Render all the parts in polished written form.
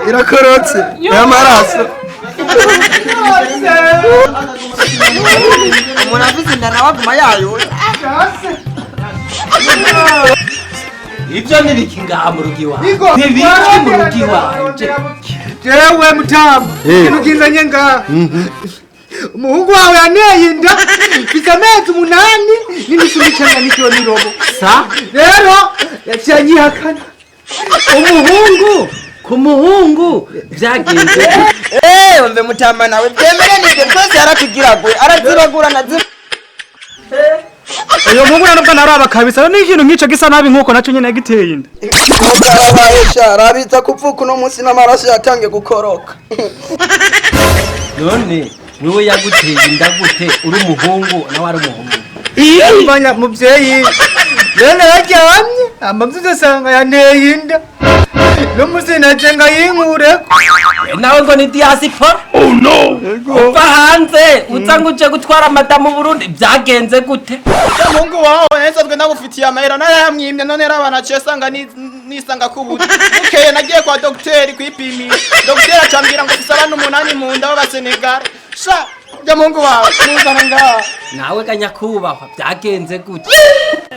irakorotse y'amaraso umuntu avuze inda nawe aguma yayo ibyo nibiki ngaha mu rugo iwawe nibiki mu rugo iwawe jewe mutama ikintu kizanye ngaha umuhungu wawe yaneye inda mfite amezi 8 n'imisumicana n'icyo nirobo sa rero yaciye anyihakana umuhungu ku muhungu byagenze umve mutama nawe byemere nibyo byose yarakugiragwe araziragura nazi uyo muhungu nubwo naraba kabisa n'ikintu nk'ico gisa nabi nkuko naco nyene giteye inda karabaye sharabita kupfuka no munsi n'amaraso yatangiye gukoroka none wewe yaguteye inda gute uri umuhungu nawe ari umuhungu mbanya muvyeyi rero yajyamye amavuze sanga yanteye inda n'umusi nacenga yinkure nawe ngo ni diaspora uva hanze uza ngo uje gutwara amata mu Burundi byagenze gute umuhungu wawe yensazwe nagufitiye amahera narayamwimye none rabana cesanga nisanga kubuta bukeye nagiye kwa docteur kwipimisha docteur acambira ngo bisaba n'umunani mu nda w'abasenegal sha ya mungu wawe muzana ngaha nawe kanyakubahwa byagenze gute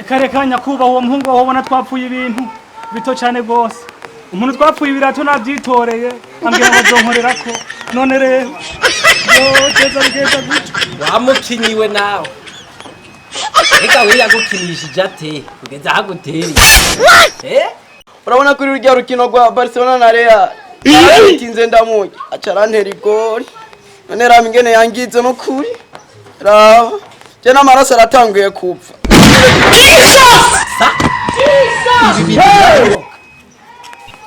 kare kanyakubahwa uwo muhungu wawe ubona twapfuye ibintu bito cyane gose umuntu twapfuye ibirato navyitoreye ambwira ngo azonkorerako none rero geza gutyo wamukinyiwe nawe eka we yagukinishije ate kugeza haguteri urabona kuri urya rukino rwa Barcelona na Real ikinze ndamuye acarantera igori none raba ingene yangize no kuri raba je n'amaraso aratanguye kupfa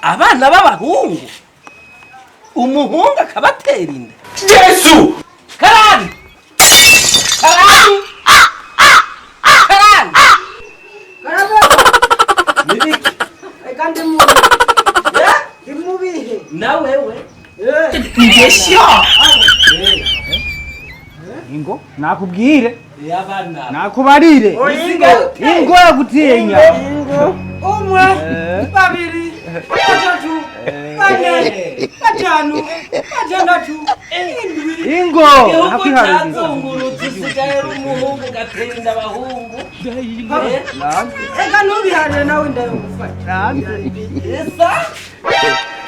abana b'abahungu umuhungu akabatera inda Yesu karani nibiki kandi mubihe na wewe ngesho ingo nakubwire yabana nakubarire ingo yagutinya umwe babiri batatu bane batanu batandatu ingo nakwihaririza usigaye umuhungu gatenda abahungu eka ntubiharire nawe ndayogufata esa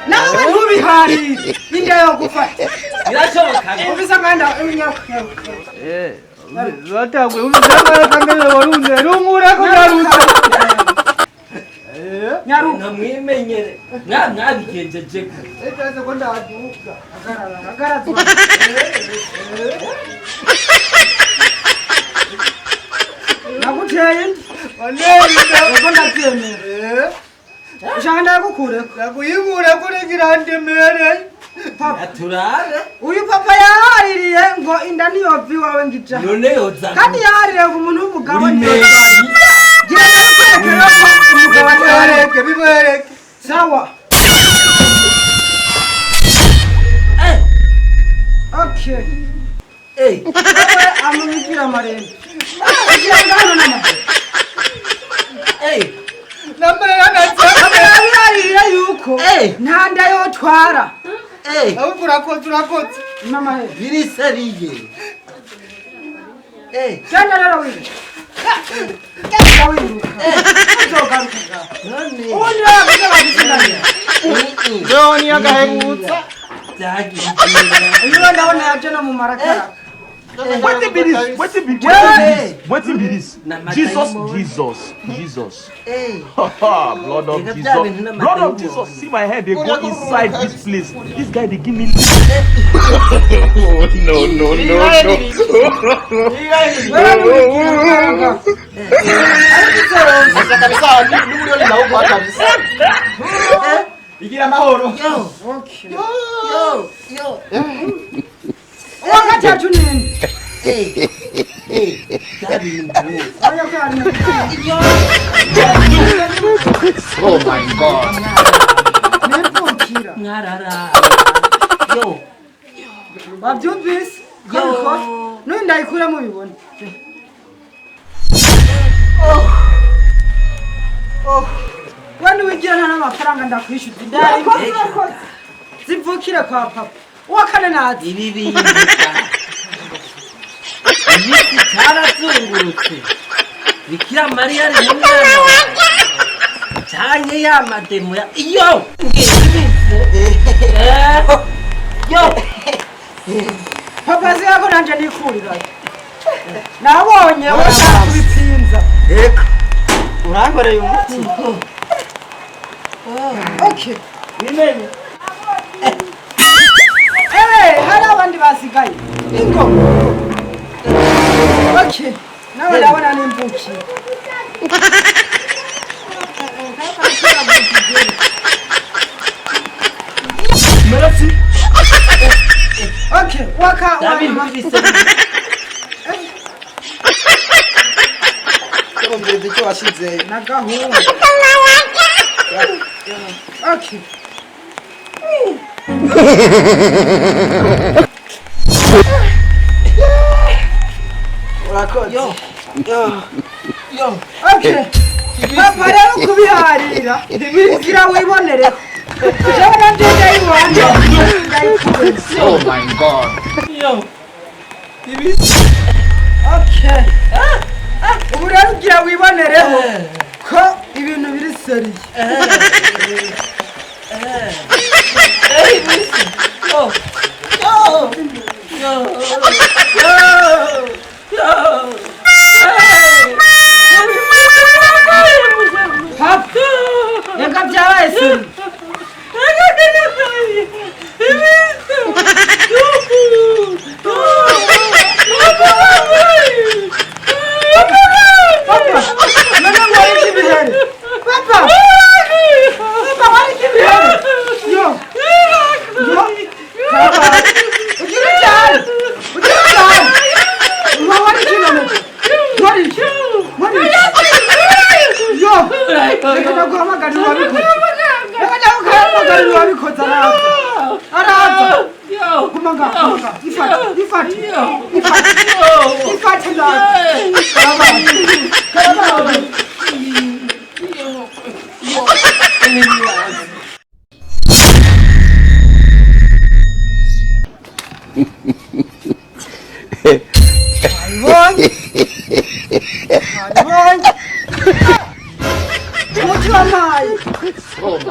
nawe ntubiharire indayogufata birashoboka ubisa kandi unyaka batagwe ubizanga kandi warunze rumura ko yarutse nyaruka mwimenyere mwabigenjeje etaze ko ndaduka agarara nakuteye ko ndabyemera ushaka ndagukure nakuyibure kuri girandemere papa turare uyu papa yahaririye ngo inda niyo vi wawe ngija none yoza kandi yahaririye ngo umuntu w'umugabo niyo umugabo atareke bimwereke sawa okay wewe amubikira amarembo ngano n'amaguru namarira yuko nta nda yotwara ahubwo urakoze mama he birisariye cyane rero wiwe Joni agahebutsa uyu ndabona yaje no mu marakara Wetin be this? Jesus. Blood of Jesus. See my head, they go inside this place. This guy, they give me. No. wakati nini Oh my God. babyumvise none ndayikura mu bibona Wani wigira nta n'amafaranga ndakwishyuza indari zivukire kwa papa uwakane nazi ibibintu ibiti cyarazungurutse Bikira Mariya ari mu mwana cyanye ya mademo ya iyo yo papa ziyako nanje nikurira nabonye kubipinza eka urankoreye umuti okay bimenye hari abandi basigaye ingo okay nawe ndabona n'imbuki merci okay waka Mbere cyo washize nagahungu okay urakoze yo okay papa rero kubiharira ugira wibonere jewe nanje ndayibonye Oh my God. yo okay ubu rero ugira wibonereho ko ibintu biri seriye papa reka byabaye seriye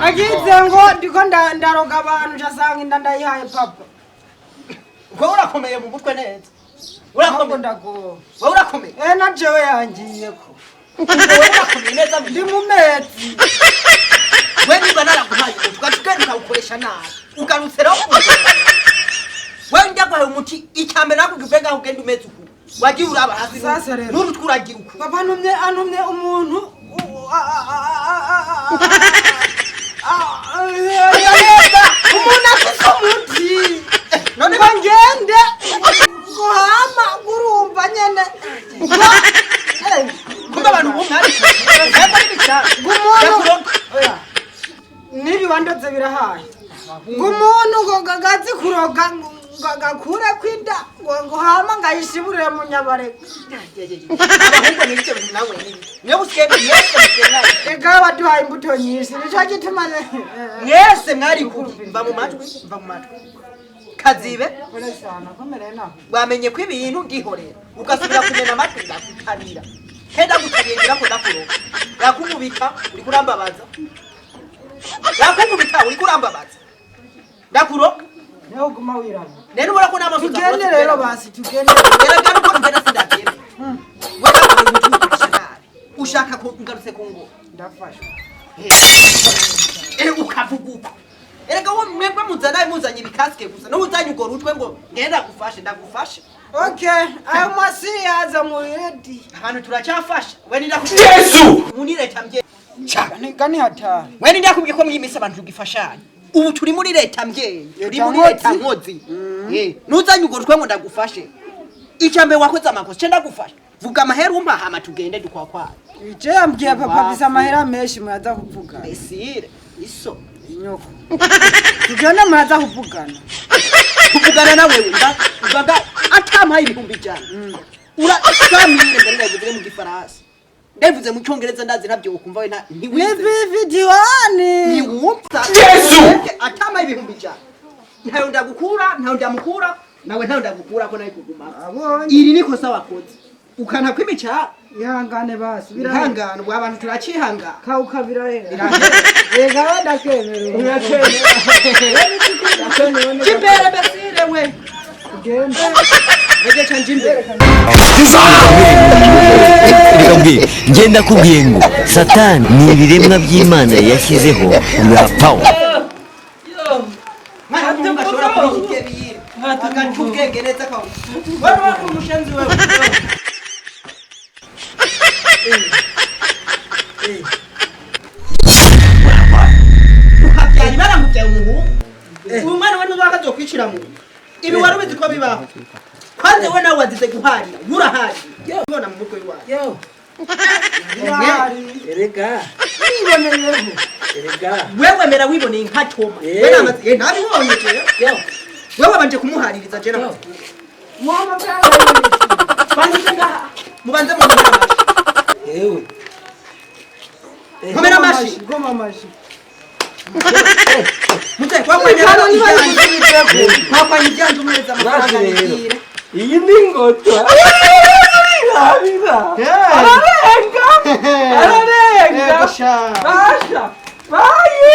agize ngo ndiko ndaroga abantu jasanga inda ndayihaye papa uko urakomeye mu mutwe neza urakomeye ndago urakomeye na jewe yangiye ko urakomeye neza ndi mu mezi we niba naraguhaye ugatuka ukawukoresha nabi ugarutse rero we ndagwaye umuti icyambere nakugivye ngaho ugenda umeze uku wagiye uraba hasi sasa rero n'urutwe uragira uku papa antumye umuntu umuntu afise umuti none ngende guhama gurumva nyene kumbe abantu bumwari yego n'ibicana gumuntu nibi wandoze birahaye ngumuntu ngo gagazi kuroga gakure kwinda ngo hama ngayishibure mu nyabareka abahungu n'ibyo bintu nawe niyo busikebe yese musengaye ega baduhaye imbuto nyinshi nico gituma mwese mwari kumva mu matwi kazibe sana komere naho wamenye ko ibintu ndihorera ugasubira kumena amatwi ndakutarira kenda gutabira ko ndakuroga yakububika uri kurambabaza uri kurambabaza ndakuroga niho guma wiraba nene ubona ko namaso tugende rero basi tugende rero kandi ko ngenda sindagenda ushaka ko ngarutse ku ngo ndafasha ukavuga uko erega wo mwebwe muzanye ibikaske gusa no uzanye ugo rutwe ngo ngenda gufashe ndagufashe okay ayo masi yaza mu ready abantu turacyafasha we ninda Yesu munireta mbye gani hatari we ninda kubwiye ko mwimisa abantu tugifashanya ubu turi muri leta mbyeyi turi muri leta nkozi nuzanye ugo rutwe ngo ndagufashe icyambe wakoze amakosa cyenda gufasha vuga amahera umpa hama tugende dukwakwa ije yambwiye papa bisa amahera menshi muraza kuvuga mesire iso inyoko tugende muraza kuvugana na wewe mbaga atampaye ibihumbi jana ura samire mbere yavuze mu gifaransa ndavuze mu cyongereza ndazi nabyo ukumva we Ntiwani. ntiwumva Yesu! atama ibihumbi ijana ntayo ndagukura ntayo ndamukura nawe ntayo ndagukura ko nayo kuguma Abonye. iri niko sawa koze ukana kwimica Ihangane basi. birahangana ubwo abantu turacihanga Kauka birahera. Ega wenda kemera. Chimbere besire we Genda. Ege chanjimbe ngenda kubwiye ngo satani ni ibiremwa by'Imana yashyizeho bwa power. mwana mungu ashobora kubikike biyire akatubwengereza kwa bano bakumushenzi wewe ukabyari baramubyaye umuhungu uyu mwana we ntuzakazokwicira mu ibi wari ubizi ko bibaho kwanze we nawe wazize guharira urahari ubona mu mutwe wawe erega Niboneyeho. erega wewe mera wiboneye nka Toma we namaze ntabibonye je wewe banje kumuhaririza je namaze Mama byawe. bandike ngaha mubanze mu amashi ewe komera amashi Goma amashi. mutse kwakwanya ibyanzu umweza amafaranga nigire iyi ni ingota ararenga basha bayi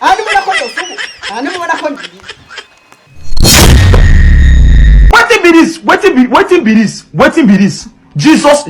ani mubona ko yosubu ani mubona ko ngiye Wetin be this? Wetin be this? Jesus.